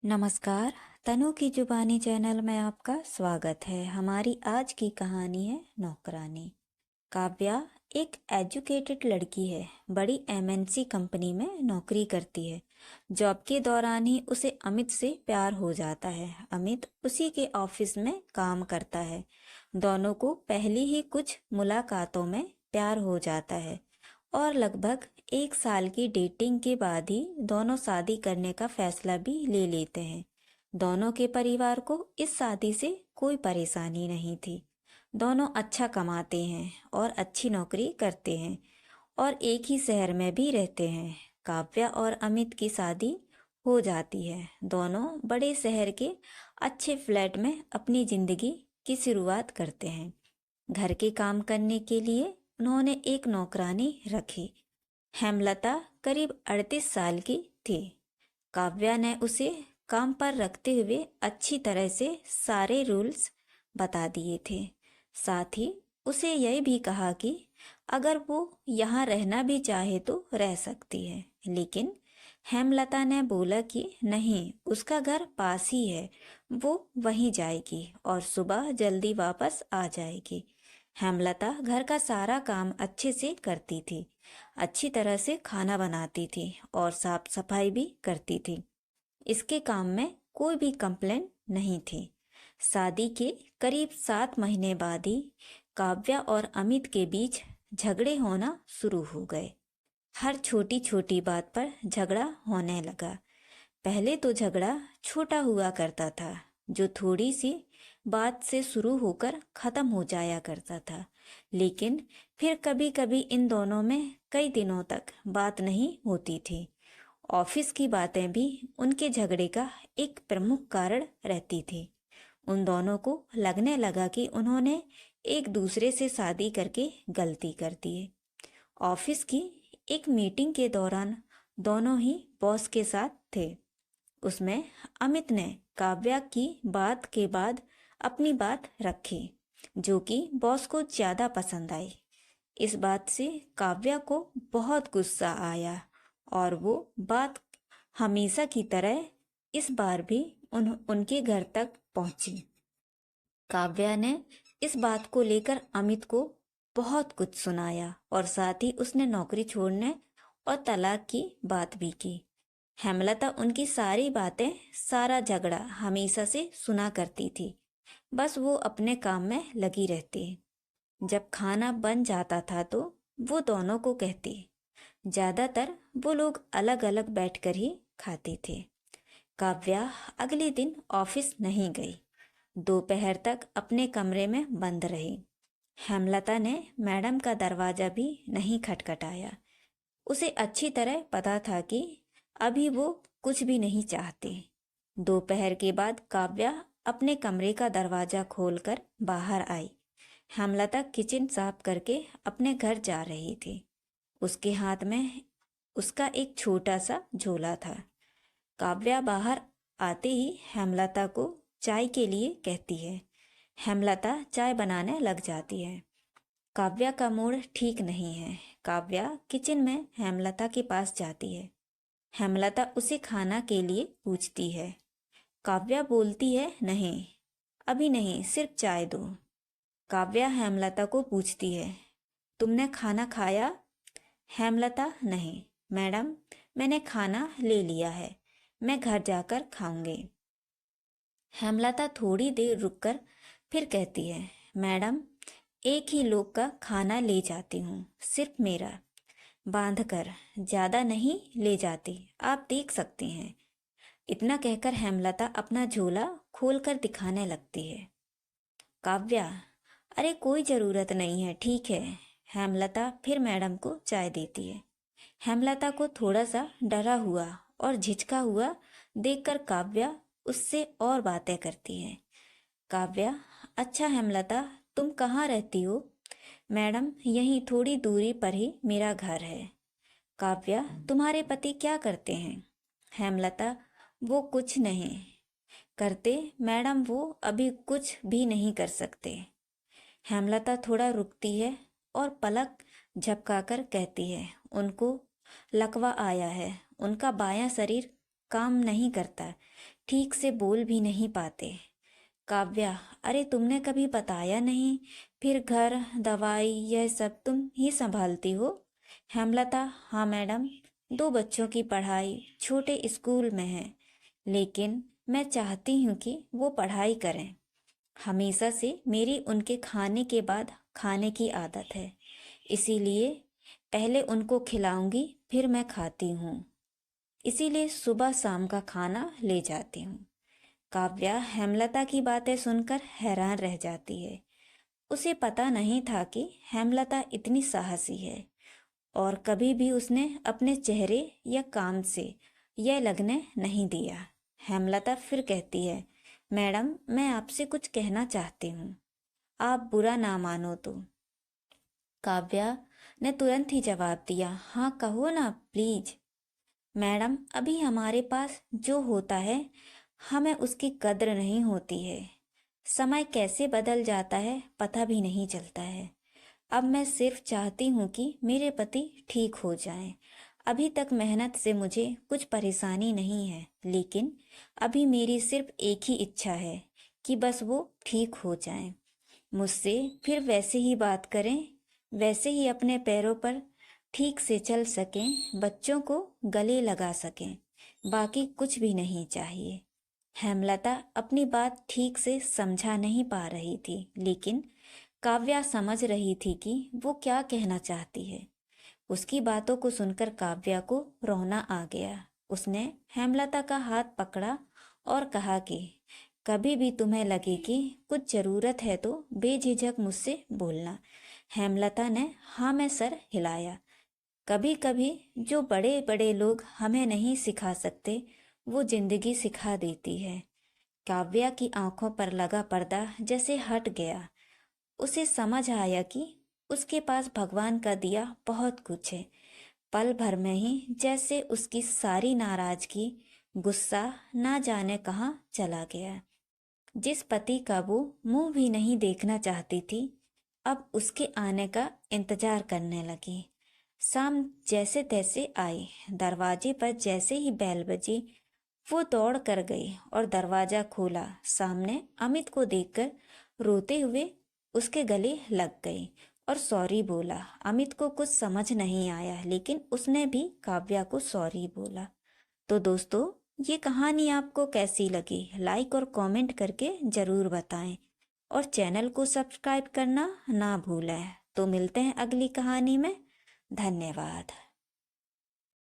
नमस्कार। तनु की जुबानी चैनल में आपका स्वागत है। हमारी आज की कहानी है नौकरानी। काव्या एक एजुकेटेड लड़की है। बड़ी एमएनसी कंपनी में नौकरी करती है। जॉब के दौरान ही उसे अमित से प्यार हो जाता है। अमित उसी के ऑफिस में काम करता है। दोनों को पहली ही कुछ मुलाकातों में प्यार हो जाता है और लगभग 1 साल की डेटिंग के बाद ही दोनों शादी करने का फैसला भी ले लेते हैं। दोनों के परिवार को इस शादी से कोई परेशानी नहीं थी। दोनों अच्छा कमाते हैं और अच्छी नौकरी करते हैं और एक ही शहर में भी रहते हैं। काव्या और अमित की शादी हो जाती है। दोनों बड़े शहर के अच्छे फ्लैट में अपनी जिंदगी की शुरुआत करते हैं। घर के काम करने के लिए उन्होंने एक नौकरानी रखी। हेमलता करीब 38 साल की थी। काव्या ने उसे काम पर रखते हुए अच्छी तरह से सारे रूल्स बता दिए थे। साथ ही उसे यह भी कहा कि अगर वो यहाँ रहना भी चाहे तो रह सकती है। लेकिन हेमलता ने बोला कि नहीं, उसका घर पास ही है, वो वहीं जाएगी और सुबह जल्दी वापस आ जाएगी। हेमलता घर का सारा काम अच्छे से करती थी, अच्छी तरह से खाना बनाती थी और साफ सफाई भी करती थी। इसके काम में कोई भी कंप्लेंट नहीं थी। शादी के करीब 7 महीने बाद ही काव्या और अमित के बीच झगड़े होना शुरू हो गए। हर छोटी छोटी बात पर झगड़ा होने लगा। पहले तो झगड़ा छोटा हुआ करता था, जो थोड़ी सी बात से शुरू होकर खत्म हो जाया करता था। लेकिन फिर कभी कभी इन दोनों में कई दिनों तक बात नहीं होती थी। ऑफिस की बातें भी उनके झगड़े का एक प्रमुख कारण रहती थी। उन दोनों को लगने लगा कि उन्होंने एक दूसरे से शादी करके गलती कर दी है। ऑफिस की एक मीटिंग के दौरान दोनों ही बॉस के साथ थे। उसमें अमित ने काव्या की बात के बाद अपनी बात रखी, जो कि बॉस को ज्यादा पसंद आई। इस बात से काव्या को बहुत गुस्सा आया और वो बात हमेशा की तरह इस बार भी उनके घर तक पहुंची। काव्या ने इस बात को लेकर अमित को बहुत कुछ सुनाया और साथ ही उसने नौकरी छोड़ने और तलाक की बात भी की। हेमलता उनकी सारी बातें, सारा झगड़ा हमेशा से सुना करती थी। बस वो अपने काम में लगी रहती। जब खाना बन जाता था तो वो दोनों को कहती। ज्यादातर वो लोग अलग अलग बैठकर ही खाते थे। काव्या अगले दिन ऑफिस नहीं गई। दोपहर तक अपने कमरे में बंद रही। हेमलता ने मैडम का दरवाजा भी नहीं खटखटाया। उसे अच्छी तरह पता था कि अभी वो कुछ भी नहीं चाहते। दोपहर के बाद काव्या अपने कमरे का दरवाजा खोलकर बाहर आई। हेमलता किचन साफ करके अपने घर जा रही थी। उसके हाथ में उसका एक छोटा सा झोला था। काव्या बाहर आते ही हेमलता को चाय के लिए कहती है। हेमलता चाय बनाने लग जाती है। काव्या का मूड ठीक नहीं है। काव्या किचन में हेमलता के पास जाती है। हेमलता उसे खाना के लिए पूछती है। काव्या बोलती है, नहीं, अभी नहीं, सिर्फ चाय दो। काव्या हेमलता को पूछती है, तुमने खाना खाया? हेमलता, नहीं मैडम, मैंने खाना ले लिया है, मैं घर जाकर खाऊंगी। हेमलता थोड़ी देर रुककर फिर कहती है, मैडम, एक ही लोग का खाना ले जाती हूँ, सिर्फ मेरा, बांध कर, ज्यादा नहीं ले जाती, आप देख सकती हैं। इतना कहकर हेमलता अपना झोला खोलकर दिखाने लगती है। काव्या, अरे कोई जरूरत नहीं है, ठीक है। हेमलता फिर मैडम को चाय देती है। हेमलता को थोड़ा सा डरा हुआ और झिझका हुआ देखकर काव्या उससे और बातें करती है। काव्या, अच्छा हेमलता, तुम कहाँ रहती हो? मैडम, यहीं थोड़ी दूरी पर ही मेरा घर है। काव्या, तुम्हारे पति क्या करते हैं? हेमलता, वो कुछ नहीं करते मैडम, वो अभी कुछ भी नहीं कर सकते। हेमलता थोड़ा रुकती है और पलक झपकाकर कहती है, उनको लकवा आया है, उनका बायां शरीर काम नहीं करता, ठीक से बोल भी नहीं पाते। काव्या, अरे तुमने कभी बताया नहीं, फिर घर, दवाई यह सब तुम ही संभालती हो? हेमलता, हाँ मैडम, 2 बच्चों की पढ़ाई छोटे स्कूल में है, लेकिन मैं चाहती हूँ कि वो पढ़ाई करें। हमेशा से मेरी उनके खाने के बाद खाने की आदत है, इसीलिए पहले उनको खिलाऊंगी फिर मैं खाती हूँ। इसीलिए सुबह शाम का खाना ले जाती हूँ। काव्या हेमलता की बातें सुनकर हैरान रह जाती है। उसे पता नहीं था कि हेमलता इतनी साहसी है, और कभी भी उसने अपने चेहरे या काम से यह लगने नहीं दिया। हेमलता फिर कहती है, मैडम मैं आपसे कुछ कहना चाहती हूँ, आप बुरा ना मानो तो। काव्या ने तुरंत ही जवाब दिया, हाँ कहो ना प्लीज। मैडम, अभी हमारे पास जो होता है हमें उसकी कद्र नहीं होती है। समय कैसे बदल जाता है पता भी नहीं चलता है। अब मैं सिर्फ चाहती हूँ कि मेरे पति ठीक हो जाएं। अभी तक मेहनत से मुझे कुछ परेशानी नहीं है, लेकिन अभी मेरी सिर्फ एक ही इच्छा है कि बस वो ठीक हो जाएं, मुझसे फिर वैसे ही बात करें, वैसे ही अपने पैरों पर ठीक से चल सकें, बच्चों को गले लगा सकें, बाकी कुछ भी नहीं चाहिए। हेमलता अपनी बात ठीक से समझा नहीं पा रही थी, लेकिन काव्या समझ रही थी कि वो क्या कहना चाहती है। उसकी बातों को सुनकर काव्या को रोना आ गया। उसने हेमलता का हाथ पकड़ा और कहा कि कभी भी तुम्हें लगे कि कुछ जरूरत है तो बेझिझक मुझसे बोलना। हेमलता ने हाँ में सर हिलाया। कभी कभी जो बड़े बड़े लोग हमें नहीं सिखा सकते, वो जिंदगी सिखा देती है। काव्या की आंखों पर लगा पर्दा जैसे हट गया। उसे समझ आया कि उसके पास भगवान का दिया बहुत कुछ है। पल भर में ही जैसे उसकी सारी नाराजगी, गुस्सा ना जाने कहाँ चला गया। जिस पति का वो मुंह भी नहीं देखना चाहती थी, अब उसके आने का इंतजार करने लगी। शाम जैसे तैसे आई। दरवाजे पर जैसे ही बेल बजी, वो दौड़ कर गई और दरवाजा खोला। सामने अमित को देखकर रोते हुए उसके गले लग गई और सॉरी बोला। अमित को कुछ समझ नहीं आया, लेकिन उसने भी काव्या को सॉरी बोला। तो दोस्तों, ये कहानी आपको कैसी लगी, लाइक और कमेंट करके ज़रूर बताएं, और चैनल को सब्सक्राइब करना ना भूलें। तो मिलते हैं अगली कहानी में। धन्यवाद।